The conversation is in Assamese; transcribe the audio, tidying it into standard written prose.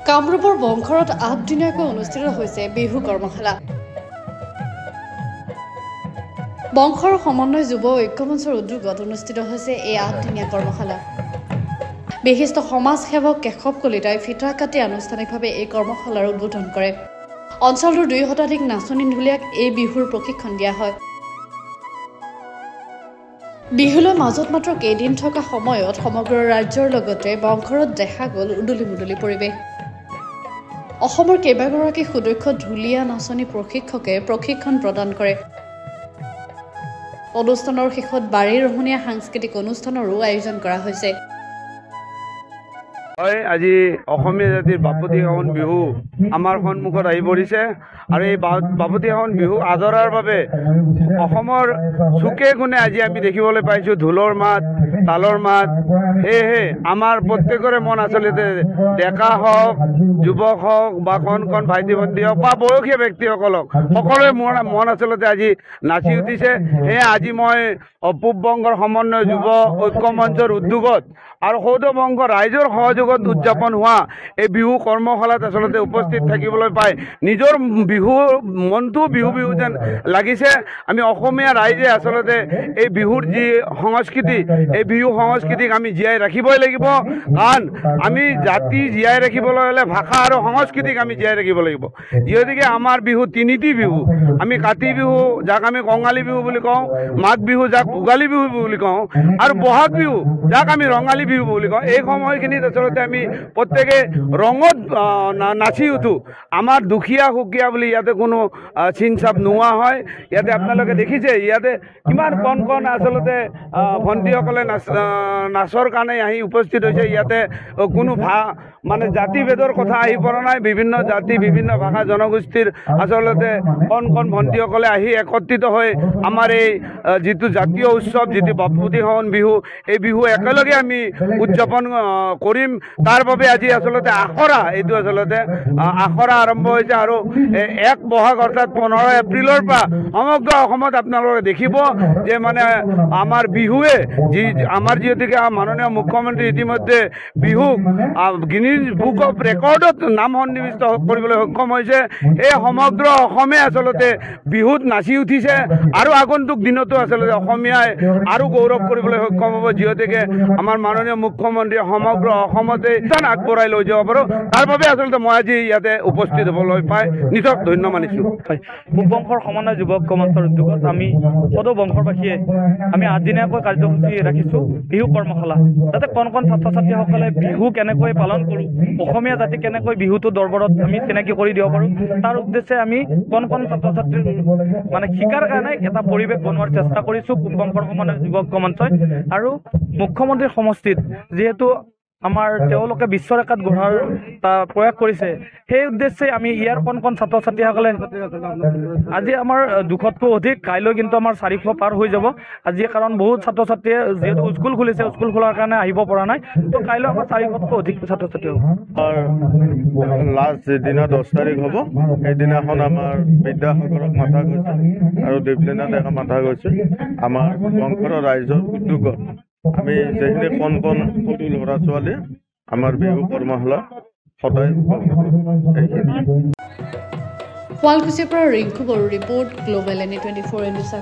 কামৰূপৰ বংঘৰত ৮ দিনীয়াকৈ অনুষ্ঠিত হৈছে বিহু কৰ্মশালা। বংঘৰ সমন্বয় যুৱ ঐক্যমঞ্চৰ উদ্যোগত অনুষ্ঠিত হৈছে এই ৮ দিনীয়া কৰ্মশালা। বিশিষ্ট সমাজসেৱক কেশৱ কলিতাই ফিতা কাটি আনুষ্ঠানিকভাৱে এই কৰ্মশালাৰ উদ্বোধন কৰে। অঞ্চলটোৰ ২ শতাধিক নাচনী ঢুলীয়াক এই বিহুৰ প্ৰশিক্ষণ দিয়া হয়। বিহুলৈ মাজত মাত্ৰ কেইদিন থকা সময়ত সমগ্ৰ ৰাজ্যৰ লগতে বংঘৰত দেখা গ'ল উদুলি মুদুলি পৰিৱেশ। অসমৰ কেইবাগৰাকী সুদক্ষ ঢুলীয়া নাচনী প্ৰশিক্ষকে প্ৰশিক্ষণ প্ৰদান কৰে। অনুষ্ঠানৰ শেষত বাৰীৰহণীয়া সাংস্কৃতিক অনুষ্ঠানৰো আয়োজন কৰা হৈছে। আজি অসমীয়া জাতিৰ বাপতিসাহোন বিহু আমাৰ সন্মুখত আহি পৰিছে আৰু এই বাপতিসাহোন বিহু আদৰাৰ বাবে অসমৰ চুকে কোণে আজি আমি দেখিবলৈ পাইছোঁ ঢোলৰ মাত, তালৰ মাত। সেয়েহে আমাৰ প্ৰত্যেকৰে মন আচলতে ডেকা হওক, যুৱক হওক বা কণ কণ ভাইটি ভণ্টি হওক বা বয়সীয়া ব্যক্তিসকলক সকলোৰে মন আচলতে আজি নাচি উঠিছে। সেয়ে আজি মই পূব বংগৰ সমন্বয় যুৱ ঐক্য মঞ্চৰ উদ্যোগত আৰু সৌদ বংগ ৰাইজৰ সহযোগত উদযাপন হোৱা এই বিহু কৰ্মশালাত আচলতে উপস্থিত থাকিবলৈ পাই নিজৰ বিহু মনটো বিহু বিহু যেন লাগিছে। আমি অসমীয়া ৰাইজে আচলতে এই বিহুৰ যি সংস্কৃতি, এই বিহু সংস্কৃতিক আমি জীয়াই ৰাখিবই লাগিব। কাৰণ আমি জাতি জীয়াই ৰাখিবলৈ হ'লে ভাষা আৰু সংস্কৃতিক আমি জীয়াই ৰাখিব লাগিব। যিহেতুকে আমাৰ বিহু তিনিটি বিহু, আমি কাতি বিহু যাক আমি কঙালী বিহু বুলি কওঁ, মাঘ বিহু যাক ভোগালী বিহু বুলি কওঁ, আৰু বহাগ বিহু যাক আমি ৰঙালী বিহু বুলি কওঁ। এই সময়খিনিত আচলতে আমি প্ৰত্যেকে ৰঙত নাচি উঠোঁ। আমাৰ দুখীয়া সুখীয়া বুলি ইয়াতে কোনো চিন চাপ নোহোৱা হয়। ইয়াতে আপোনালোকে দেখিছে ইয়াতে কিমান কণ কণ আচলতে ভণ্টিসকলে নাচৰ কাৰণে আহি উপস্থিত হৈছে। ইয়াতে কোনো মানে জাতিভেদৰ কথা আহি পৰা নাই। বিভিন্ন জাতি, বিভিন্ন ভাষা জনগোষ্ঠীৰ আচলতে কণ কণ ভণ্টিসকলে আহি একত্ৰিত হৈ আমাৰ এই যিটো জাতীয় উৎসৱ, যিটো বাপতিসাহোন বিহু, এই বিহু একেলগে আমি উদযাপন কৰিম। তাৰ বাবে আজি আচলতে আখৰা, এইটো আচলতে আখৰা আৰম্ভ হৈছে আৰু ১ বহাগ অৰ্থাৎ ১৫ এপ্ৰিলৰ পৰা সমগ্ৰ অসমত আপোনালোকে দেখিব যে মানে আমাৰ বিহুৱে আমাৰ যিহেতুকে মাননীয় মুখ্যমন্ত্ৰী ইতিমধ্যে বিহুক গিনিজ বুক অফ ৰেকৰ্ডত নাম সন্নিৱিষ্ট কৰিবলৈ সক্ষম হৈছে। এই সমগ্ৰ অসমে আচলতে বিহুত নাচি উঠিছে আৰু আগন্তুক দিনতো আচলতে অসমীয়াই আৰু গৌৰৱ কৰিবলৈ সক্ষম হ'ব। যিহেতুকে আমাৰ মাননীয় মুখ্যমন্ত্ৰীয়ে সমগ্ৰ অসমতে আগবঢ়াই লৈ যাব পাৰোঁ। তাৰ বাবে আচলতে মই আজি ইয়াতে উপস্থিত হ'বলৈ পাই নিজক ধন্য মানিছোঁ। পূব বংশৰ সমন্বয় যুৱ ঐক্য মঞ্চৰ উদ্যোগত আমি সদৌ বংশবাসীয়ে আমি ৮ দিনীয়াকৈ কাৰ্যসূচী ৰাখিছোঁ বিহু কৰ্মশালা। যাতে কণ কণ ছাত্ৰ ছাত্ৰীসকলে বিহু কেনেকৈ পালন কৰোঁ, অসমীয়া জাতি কেনেকৈ বিহুটো দৰবাৰত আমি চিনাকি কৰি দিব পাৰোঁ, তাৰ উদ্দেশ্যে আমি কণ কণ ছাত্ৰ ছাত্ৰীৰ মানে শিকাৰ কাৰণে এটা পৰিৱেশ বনোৱাৰ চেষ্টা কৰিছোঁ পূব বংশৰ সমন্বয় যুৱ ঐক্য মঞ্চই। আৰু মুখ্যমন্ত্ৰীৰ সমষ্টিত যিহেতু আমাৰ তেওঁলোকে বিশ্বৰেখাত গঢ়াৰ প্ৰয়াস কৰিছে, সেই উদ্দেশ্যে আমি ইয়াৰ কণ কণ ছাত্ৰ ছাত্ৰীসকলে আজি আমাৰ ২০০তকৈ অধিক, কাইলৈ কিন্তু আমাৰ ৪০০ পাৰ হৈ যাব আজি। কাৰণ বহুত ছাত্ৰ ছাত্ৰীয়ে যিহেতু স্কুল খুলিছে, স্কুল খোলাৰ কাৰণে আহিব পৰা নাই, তো কাইলৈ আমাৰ ৪০০তকৈ অধিক ছাত্ৰ ছাত্ৰী হ'ব। লাষ্ট যিদিনা ১০ তাৰিখ হ'ব সেইদিনাখন আমাৰ বিদ্যাসাগৰক মাতা গৈছে আৰু দেৱলীনা ডেকা মাতা গৈছে। আমাৰ বংশৰ ৰাইজৰ উদ্যোগত আমি যিখিনি কণ কণ সৰু ল'ৰা ছোৱালী আমাৰ বিহু কৰ্মশালা সদায় শুৱালকুছিৰ পৰা ৰিংকু বড়োৰ ৰিপৰ্ট, গ্ল'বেল NE 24 নিউজ।